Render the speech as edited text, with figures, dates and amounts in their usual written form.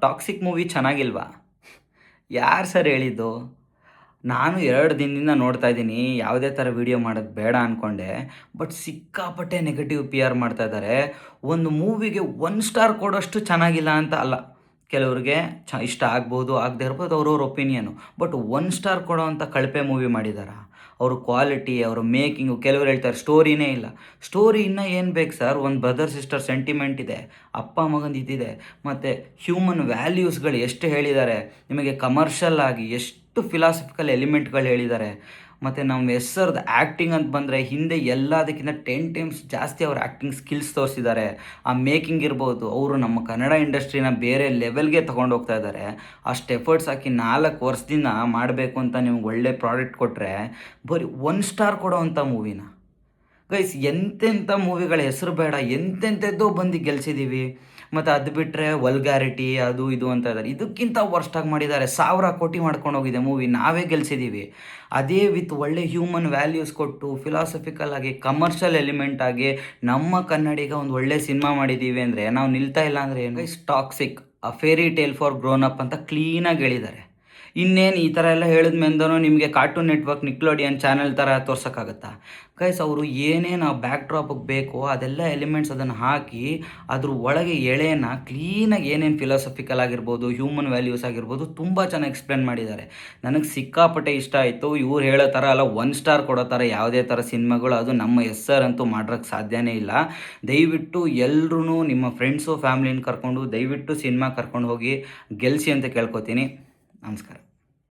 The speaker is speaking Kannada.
Toxic movie ಚೆನ್ನಾಗಿಲ್ವಾ? ಯಾರು ಸರ್ ಹೇಳಿದ್ದು? ನಾನು 2 ದಿನದಿಂದ ನೋಡ್ತಾ ಇದ್ದೀನಿ. ಯಾವುದೇ ಥರ ವಿಡಿಯೋ ಮಾಡೋದು ಬೇಡ ಅಂದ್ಕೊಂಡೆ. ಬಟ್ ಸಿಕ್ಕಾಪಟ್ಟೆ ನೆಗೆಟಿವ್ PR ಮಾಡ್ತಾ ಇದ್ದಾರೆ. ಒಂದು ಮೂವಿಗೆ 1 ಸ್ಟಾರ್ ಕೊಡೋಷ್ಟು ಚೆನ್ನಾಗಿಲ್ಲ ಅಂತ ಅಲ್ಲ. ಕೆಲವ್ರಿಗೆ ಇಷ್ಟ ಆಗ್ಬೋದು, ಆಗದೇ ಇರ್ಬೋದು, ಅವ್ರವ್ರ ಒಪಿನಿಯನು. ಬಟ್ 1 ಸ್ಟಾರ್ ಕೊಡೋವಂಥ ಕಳಪೆ ಮೂವಿ ಮಾಡಿದ್ದಾರಾ? ಅವ್ರ ಕ್ವಾಲಿಟಿ, ಅವ್ರ ಮೇಕಿಂಗು, ಕೆಲವ್ರು ಹೇಳ್ತಾರೆ ಸ್ಟೋರಿನೇ ಇಲ್ಲ. ಸ್ಟೋರಿ ಇನ್ನೂ ಏನು ಬೇಕು ಸರ್? ಒಂದು ಬ್ರದರ್ ಸಿಸ್ಟರ್ ಸೆಂಟಿಮೆಂಟ್ ಇದೆ, ಅಪ್ಪ ಮಗಂದು ಇದಿದೆ, ಮತ್ತು ಹ್ಯೂಮನ್ ವ್ಯಾಲ್ಯೂಸ್ಗಳು ಎಷ್ಟು ಹೇಳಿದ್ದಾರೆ, ನಿಮಗೆ ಕಮರ್ಷಿಯಲ್ ಆಗಿ ಎಷ್ಟು ಫಿಲಾಸಫಿಕಲ್ ಎಲಿಮೆಂಟ್ಗಳು ಹೇಳಿದ್ದಾರೆ. ಮತ್ತು ನಮ್ಮ ಸರ್ದು ಆ್ಯಕ್ಟಿಂಗ್ ಅಂತ ಬಂದರೆ ಹಿಂದೆ ಎಲ್ಲದಕ್ಕಿಂತ 10 ಟೈಮ್ಸ್ ಜಾಸ್ತಿ ಅವ್ರ ಆ್ಯಕ್ಟಿಂಗ್ ಸ್ಕಿಲ್ಸ್ ತೋರಿಸಿದ್ದಾರೆ. ಆ ಮೇಕಿಂಗ್ ಇರ್ಬೋದು, ಅವರು ನಮ್ಮ ಕನ್ನಡ ಇಂಡಸ್ಟ್ರಿನ ಬೇರೆ ಲೆವೆಲ್ಗೆ ತೊಗೊಂಡೋಗ್ತಾ ಇದ್ದಾರೆ. ಅಷ್ಟು ಎಫರ್ಟ್ಸ್ ಹಾಕಿ 4 ವರ್ಷದಿಂದ ಮಾಡಬೇಕು ಅಂತ ನಿಮ್ಗೆ ಒಳ್ಳೆ ಪ್ರಾಡಕ್ಟ್ ಕೊಟ್ಟರೆ ಬರೀ 1 ಸ್ಟಾರ್ ಕೊಡೋವಂಥ ಮೂವಿನ. ಗೈಸ್, ಎಂತೆಂಥ ಮೂವಿಗಳ ಹೆಸರು ಬೇಡ, ಎಂತೆಂಥದ್ದೋ ಬಂದು ಗೆಲ್ಸಿದ್ದೀವಿ. ಮತ್ತು ಅದು ಬಿಟ್ಟರೆ ವಲ್ಗ್ಯಾರಿಟಿ ಅದು ಇದು ಅಂತ ಇದ್ದಾರೆ. ಇದಕ್ಕಿಂತ ವರ್ಸ್ಟಾಗಿ ಮಾಡಿದ್ದಾರೆ. 1000 ಕೋಟಿ ಮಾಡ್ಕೊಂಡು ಹೋಗಿದೆ ಮೂವಿ, ನಾವೇ ಗೆಲ್ಸಿದ್ದೀವಿ. ಅದೇ ವಿತ್ ಒಳ್ಳೆ ಹ್ಯೂಮನ್ ವ್ಯಾಲ್ಯೂಸ್ ಕೊಟ್ಟು ಫಿಲಾಸಫಿಕಲ್ ಆಗಿ ಕಮರ್ಷಿಯಲ್ ಎಲಿಮೆಂಟ್ ಆಗಿ ನಮ್ಮ ಕನ್ನಡಿಗ ಒಂದು ಒಳ್ಳೆ ಸಿನಿಮಾ ಮಾಡಿದ್ದೀವಿ ಅಂದರೆ ನಾವು ನಿಲ್ತಾ ಇಲ್ಲ ಅಂದರೆ ಏನು? Guys, toxic a fairy tale for grown up ಅಂತ ಕ್ಲೀನಾಗಿ ಹೇಳಿದ್ದಾರೆ. ಇನ್ನೇನು ಈ ಥರ ಎಲ್ಲ ಹೇಳಿದ್ಮೇಂದನೂ ನಿಮಗೆ ಕಾರ್ಟೂನ್ ನೆಟ್ವರ್ಕ್, ನಿಕ್ಲೋಡಿಯನ್ ಚಾನೆಲ್ ಥರ ತೋರ್ಸೋಕ್ಕಾಗತ್ತಾ? ಗೈಸ್, ಅವರು ಏನೇನು ಬ್ಯಾಕ್ ಡ್ರಾಪಿಗೆ ಬೇಕೋ ಅದೆಲ್ಲ ಎಲಿಮೆಂಟ್ಸ್ ಅದನ್ನು ಹಾಕಿ ಅದ್ರ ಒಳಗೆ ಎಳೆಯನ್ನು ಕ್ಲೀನಾಗಿ ಏನೇನು ಫಿಲಾಸಫಿಕಲ್ ಆಗಿರ್ಬೋದು, ಹ್ಯೂಮನ್ ವ್ಯಾಲ್ಯೂಸ್ ಆಗಿರ್ಬೋದು, ತುಂಬ ಚೆನ್ನಾಗಿ ಎಕ್ಸ್ಪ್ಲೇನ್ ಮಾಡಿದ್ದಾರೆ. ನನಗೆ ಸಿಕ್ಕಾಪಟ್ಟೆ ಇಷ್ಟ ಆಯಿತು. ಇವ್ರು ಹೇಳೋ ಥರ ಅಲ್ಲ 1 ಸ್ಟಾರ್ ಕೊಡೋ ಥರ ಯಾವುದೇ ಥರ ಸಿನಿಮಾಗಳು ಅದು ನಮ್ಮ SR ಅಂತೂ ಮಾಡೋಕ್ಕೆ ಸಾಧ್ಯನೇ ಇಲ್ಲ. ದಯವಿಟ್ಟು ಎಲ್ಲರೂ ನಿಮ್ಮ ಫ್ರೆಂಡ್ಸು ಫ್ಯಾಮ್ಲಿನ ಕರ್ಕೊಂಡು ದಯವಿಟ್ಟು ಸಿನಿಮಾ ಕರ್ಕೊಂಡು ಹೋಗಿ ಗೆಲ್ಲಿಸಿ ಅಂತ ಕೇಳ್ಕೊತೀನಿ. ನಮಸ್ಕಾರ.